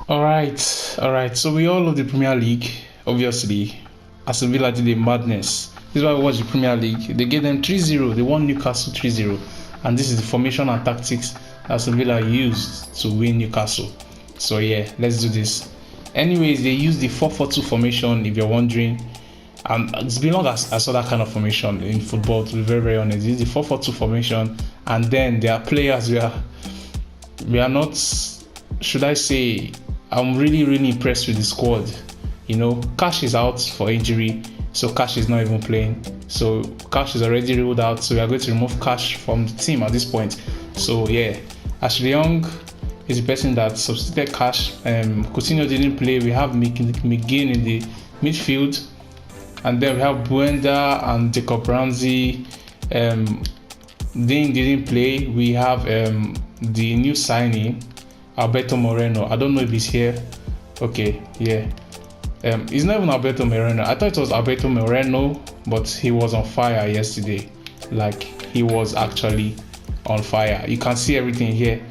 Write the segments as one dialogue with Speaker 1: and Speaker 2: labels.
Speaker 1: All right. So we all love the Premier League, obviously. Aston Villa did a madness. This is why we watch the Premier League. They gave them 3-0. They won Newcastle 3-0. And this is the formation and tactics Aston Villa used to win Newcastle. So yeah, let's do this. Anyways, they used the 4-4-2 formation, if you're wondering. It's been long as I saw that kind of formation in football, to be very, very honest. It's the 4-4-2 formation. And then there are players we are not, should I say, I'm really, really impressed with the squad. You know, Cash is out for injury, so Cash is not even playing. So Cash is already ruled out, so we are going to remove Cash from the team at this point. So yeah, Ashley Young is the person that substituted Cash. Coutinho didn't play. We have McGinn in the midfield, and then we have Buenda and Jacob Ramsey. Dean didn't play. We have the new signing, Alberto Moreno. I don't know if he's here. Okay, yeah. It's not even Alberto Moreno. I thought it was Alberto Moreno, but he was on fire yesterday. Like, he was actually on fire. You can see everything here.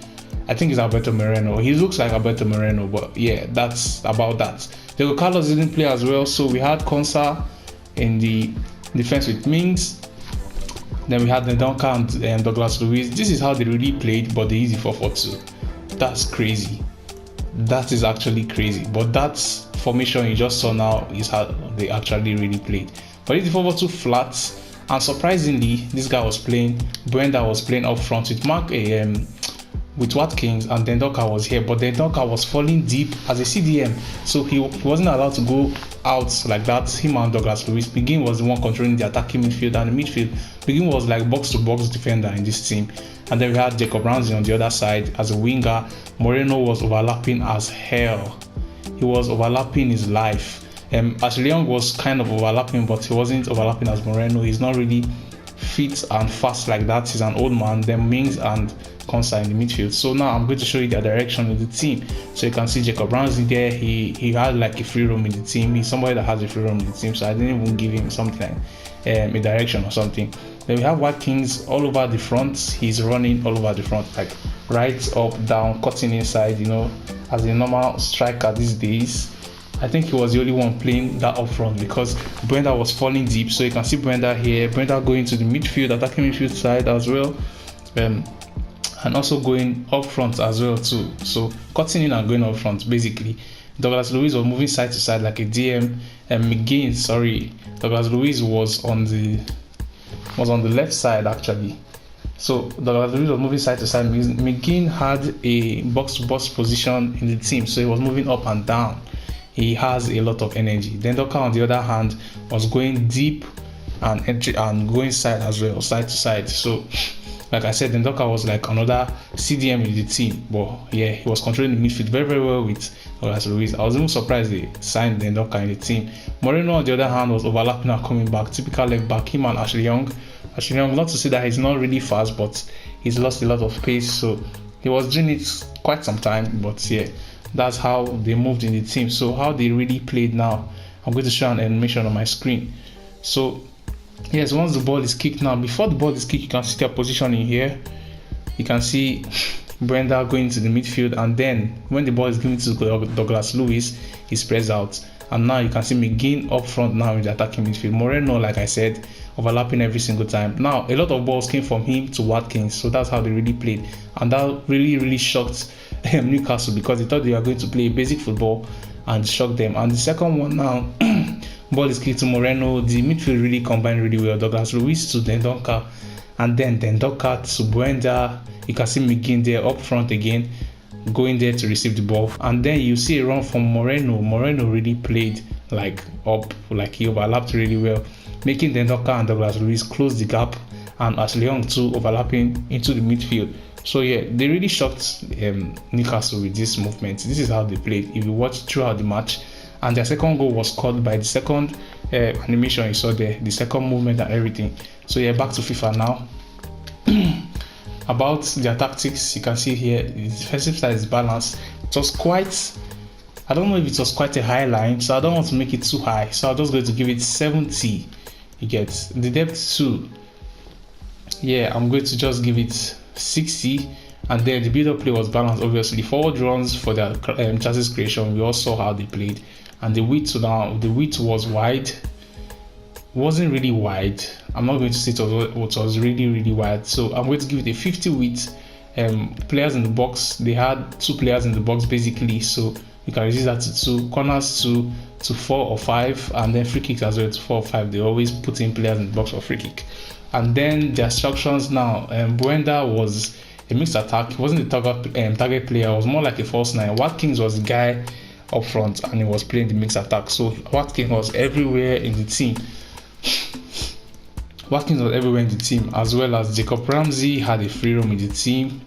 Speaker 1: I think it's Alberto Moreno. He looks like Alberto Moreno, but yeah, that's about that. Diego Carlos didn't play as well, so we had Konsa in the defense with Mings. Then we had Ndonka and Douglas Luiz. This is how they really played, but they used the 4-4-2. That's crazy. That is actually crazy. But that's formation you just saw now is how they actually really played. But it's the 4-4-2 flat, and surprisingly, this guy was playing. Brenda was playing up front with Watkins, and Dendonka was here, but Dendonka was falling deep as a CDM, so he wasn't allowed to go out like that. Him and Douglas Luiz. McGinn was the one controlling the attacking midfield and the midfield. McGinn was like box-to-box defender in this team, and then we had Jacob Ramsey on the other side as a winger. Moreno was overlapping as hell. He was overlapping his life. Ashley Young was kind of overlapping, but he wasn't overlapping as Moreno. He's not really fit and fast like that. He's an old man. Then Mings and Konsa in the midfield. So now I'm going to show you the direction of the team. So you can see Jacob Ramsey there. He had like a free roam in the team. He's somebody that has a free roam in the team, so I didn't even give him something like a direction or something. Then we have Watkins all over the front. He's running all over the front, like right, up, down, cutting inside, you know, as a normal striker these days. I think he was the only one playing that up front because Brenda was falling deep. So you can see Brenda here. Brenda going to the midfield, attacking midfield side as well. And also going up front as well too. So cutting in and going up front basically. Douglas Luiz was moving side to side like a DM. Douglas Luiz was on the left side actually. So Douglas Luiz was moving side to side. McGinn had a box-to-box position in the team, so he was moving up and down. He has a lot of energy. Then Doka, on the other hand, was going deep and going side as well, side to side. So, like I said, Doka was like another CDM in the team. But yeah, he was controlling the midfield very, very well with Douglas Luiz. I was even surprised they signed Doka in the team. Moreno, on the other hand, was overlapping and coming back. Typical leg back. Him and Ashley Young. Ashley Young, not to say that he's not really fast, but he's lost a lot of pace. So he was doing it quite some time. But yeah, that's how they moved in the team. So how they really played now, I'm going to show an animation on my screen. So yes, once the ball is kicked now, before the ball is kicked, you can see their position in here. You can see Brenda going to the midfield, and then when the ball is given to Douglas Luiz, he spreads out. And now you can see McGinn up front now in the attacking midfield. Moreno, like I said, overlapping every single time. Now, a lot of balls came from him to Watkins, so that's how they really played. And that really, really shocked Newcastle because they thought they were going to play basic football and shock them. And the second one now, ball is kicked to Moreno. The midfield really combined really well. Douglas Luiz to Dendonka, and then Dendonka to Buenda. You can see McGinn there up front again, going there to receive the ball. And then you see a run from Moreno. Moreno really played like he overlapped really well, making Dendonka and Douglas Luiz close the gap, and Ashley Young too overlapping into the midfield. So yeah, they really shocked Newcastle with this movement. This is how they played. If you watch throughout the match, and their second goal was scored by the second animation you saw there, the second movement and everything. So yeah, back to FIFA now. About their tactics, you can see here the defensive side is balanced. It was quite, I don't know if it was quite a high line, so I don't want to make it too high. So I'm just going to give it 70. You get the depth too. Yeah, I'm going to just give it 60, And then the build-up play was balanced. Obviously, forward runs for their chances creation. We all saw how they played, and the width was wide. Wasn't really wide. I'm not going to say it was really wide. So I'm going to give it a 50 width. Players in the box. They had 2 players in the box basically. So you can reduce that to 2 corners to 4 or 5, and then free kicks as well to 4 or 5. They always put in players in the box for free kick. And then their structures now. Buenda was a mixed attack. He wasn't the target player. It was more like a false 9. Watkins was the guy up front, and he was playing the mixed attack. So Watkins was everywhere in the team. As well as Jacob Ramsey had a free roam in the team.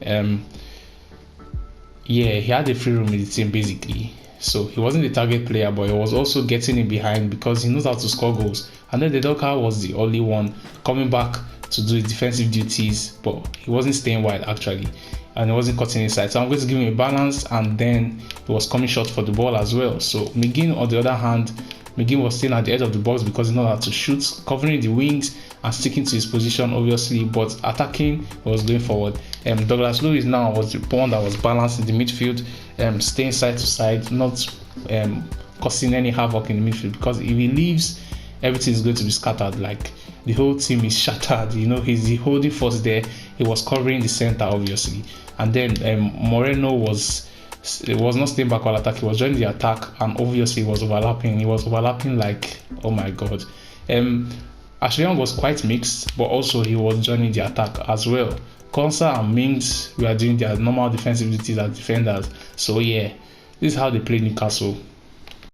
Speaker 1: He had a free roam in the team basically. So he wasn't the target player, but he was also getting in behind because he knows how to score goals. And then the Doka was the only one coming back to do his defensive duties, but he wasn't staying wide actually, and he wasn't cutting inside. So I'm going to give him a balance, and then he was coming short for the ball as well. So McGinn, on the other hand, McGinn was staying at the edge of the box because he knows how to shoot, covering the wings and sticking to his position obviously, but attacking, he was going forward. Douglas Luiz now was the one that was balanced in the midfield, staying side to side, not causing any havoc in the midfield, because if he leaves, everything is going to be scattered. Like, the whole team is shattered. He's the holding force there. He was covering the center obviously, and then Moreno was not staying back while attack. He was joining the attack, and obviously he was overlapping like, oh my god. Ashley Young was quite mixed, but also he was joining the attack as well. Konsa and Mings were doing their normal defensive duties as defenders. So yeah, this is how they play Newcastle.